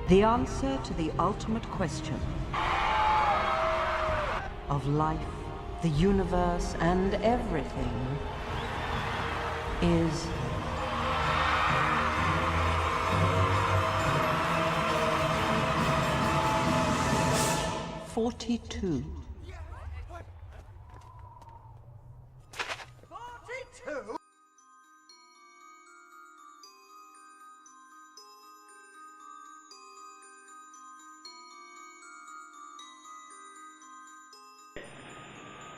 The answer to the ultimate question of life, the universe, and everything is 42. 42?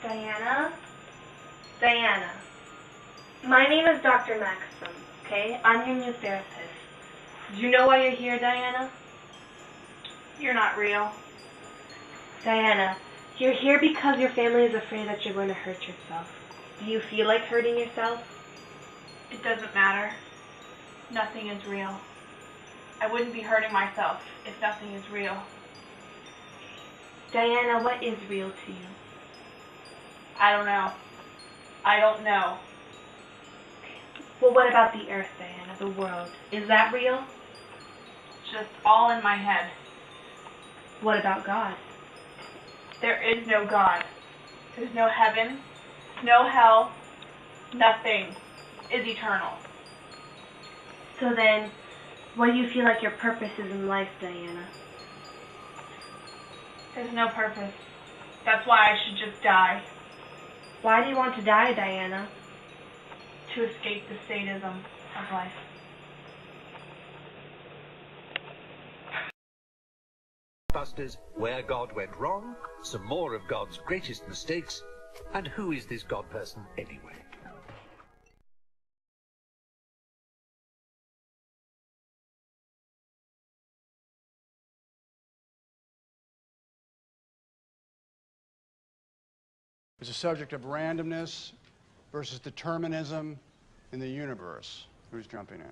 Diana? Diana. My name is Dr. Maxim, okay? I'm your new therapist. Do you know why you're here, Diana? You're not real. Diana, you're here because your family is afraid that you're going to hurt yourself. Do you feel like hurting yourself? It doesn't matter. Nothing is real. I wouldn't be hurting myself if nothing is real. Diana, what is real to you? I don't know. I don't know. Well, what about the earth, Diana, the world? Is that real? Just all in my head. What about God? There is no God. There's no heaven, no hell, nothing is eternal. So then, what do you feel like your purpose is in life, Diana? There's no purpose. That's why I should just die. Why do you want to die, Diana? To escape the sadism of life. Busters, where God went wrong, some more of God's greatest mistakes, and who is this God person anyway? It's a subject of randomness versus determinism in the universe. Who's jumping in?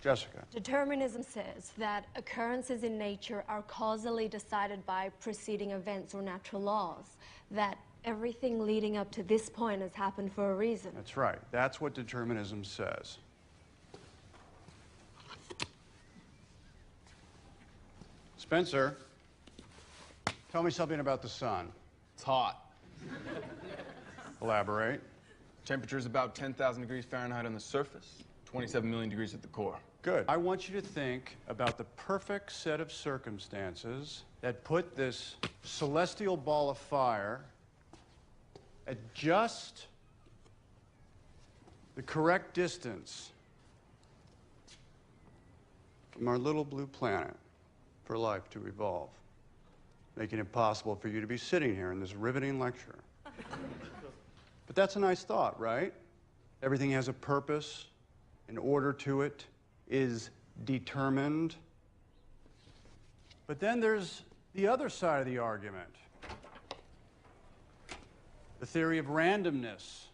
Jessica. Determinism says that occurrences in nature are causally decided by preceding events or natural laws, that everything leading up to this point has happened for a reason. That's right. That's what determinism says. Spencer, tell me something about the sun. It's hot. Elaborate. Temperature is about 10,000 degrees Fahrenheit on the surface, 27 million degrees at the core. Good. I want you to think about the perfect set of circumstances that put this celestial ball of fire at just the correct distance from our little blue planet for life to evolve, making it possible for you to be sitting here in this riveting lecture. But that's a nice thought, right? Everything has a purpose, an order to it, is determined. But then there's the other side of the argument. The theory of randomness,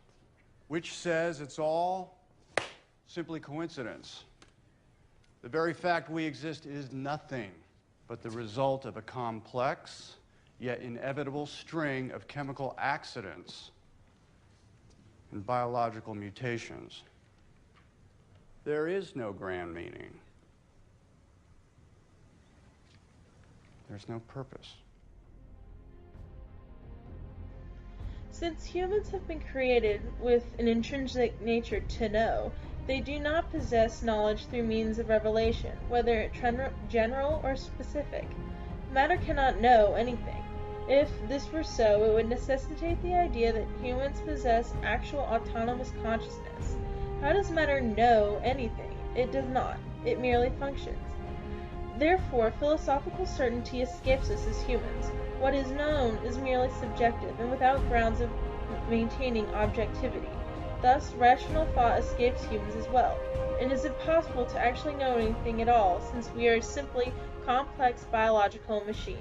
which says it's all simply coincidence. The very fact we exist is nothing but the result of a complex, yet inevitable string of chemical accidents and biological mutations. There is no grand meaning. There's no purpose. Since humans have been created with an intrinsic nature to know, they do not possess knowledge through means of revelation, whether general or specific. Matter cannot know anything. If this were so, it would necessitate the idea that humans possess actual autonomous consciousness. How does matter know anything? It does not. It merely functions. Therefore, philosophical certainty escapes us as humans. What is known is merely subjective and without grounds of maintaining objectivity. Thus, rational thought escapes humans as well. And is it possible to actually know anything at all, since we are simply complex biological machines?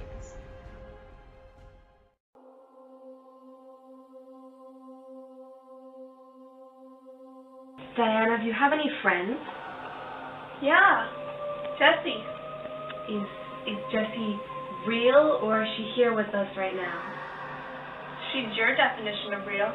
Diana, do you have any friends? Yeah, Jessie. Is Jessie real, or is she here with us right now? She's your definition of real.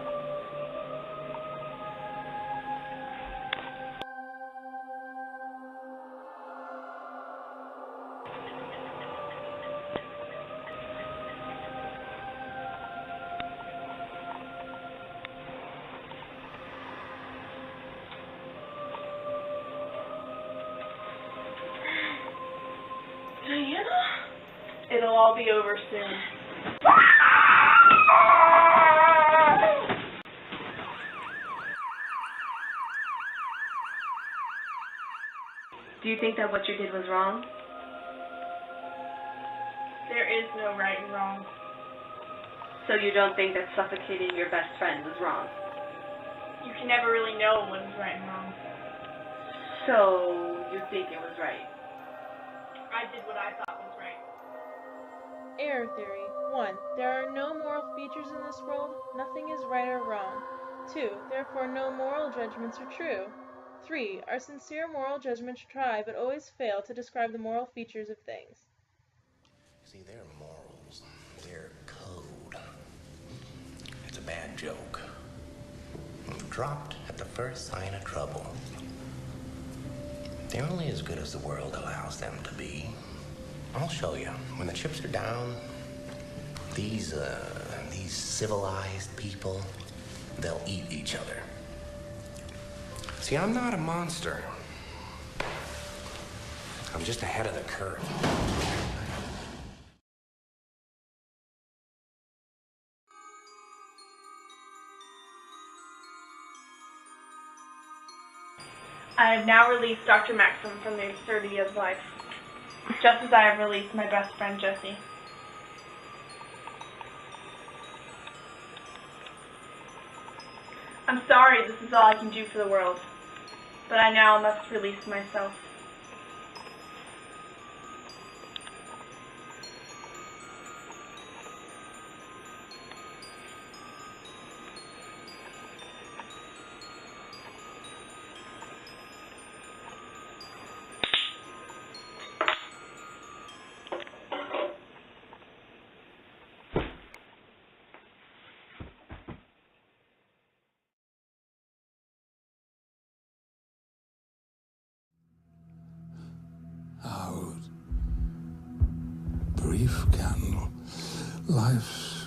It'll all be over soon. Do you think that what you did was wrong? There is no right and wrong. So you don't think that suffocating your best friend was wrong? You can never really know what is right and wrong. So you think it was right? I did what I thought was right. Error theory. 1. There are no moral features in this world. Nothing is right or wrong. 2. Therefore, no moral judgments are true. 3. Our sincere moral judgments try, but always fail, to describe the moral features of things. See, their morals, their code, it's a bad joke. Dropped at the first sign of trouble. They're only as good as the world allows them to be. I'll show you. When the chips are down, these civilized people, they'll eat each other. See, I'm not a monster. I'm just ahead of the curve. I have now released Dr. Maxim from the absurdity of life, just as I have released my best friend, Jesse. I'm sorry this is all I can do for the world, but I now must release myself. Out. Brief candle. Life's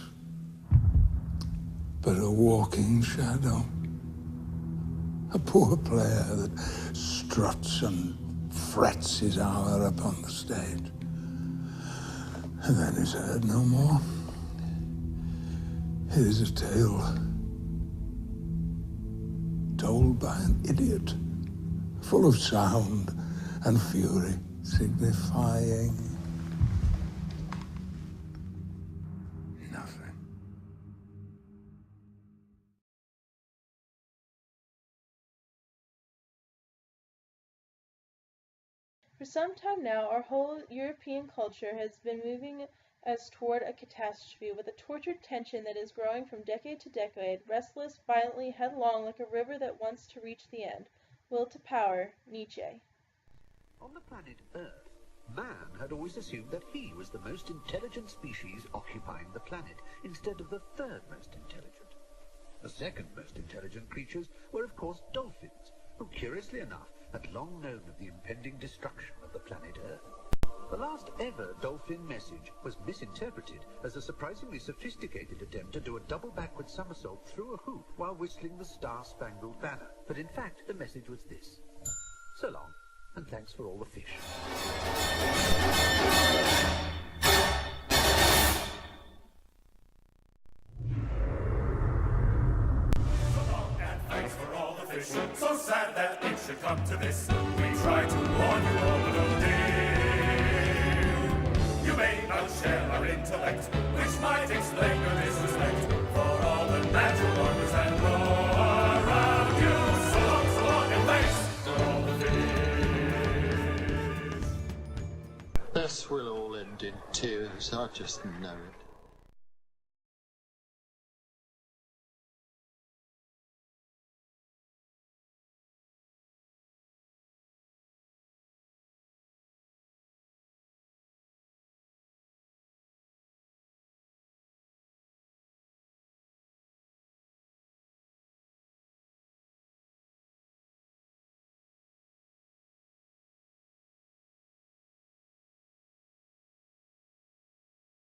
but a walking shadow. A poor player that struts and frets his hour upon the stage. And then is heard no more. It is a tale told by an idiot, full of sound and fury, signifying nothing. For some time now, our whole European culture has been moving us toward a catastrophe, with a tortured tension that is growing from decade to decade, restless, violently, headlong, like a river that wants to reach the end. Will to power, Nietzsche. On the planet Earth, man had always assumed that he was the most intelligent species occupying the planet, instead of the third most intelligent. The second most intelligent creatures were, of course, dolphins, who, curiously enough, had long known of the impending destruction of the planet Earth. The last ever dolphin message was misinterpreted as a surprisingly sophisticated attempt to do a double backward somersault through a hoop while whistling the Star-Spangled Banner. But in fact, the message was this: so long, and thanks for all the fish. Thanks for all the fish. So sad that it should come to this. We try to warn you all, but oh dear, you may not share our intellect, which might explain your disrespect for all the natural orders and law around you. So long, and thanks for all the fish. This will all end in tears, I just know it.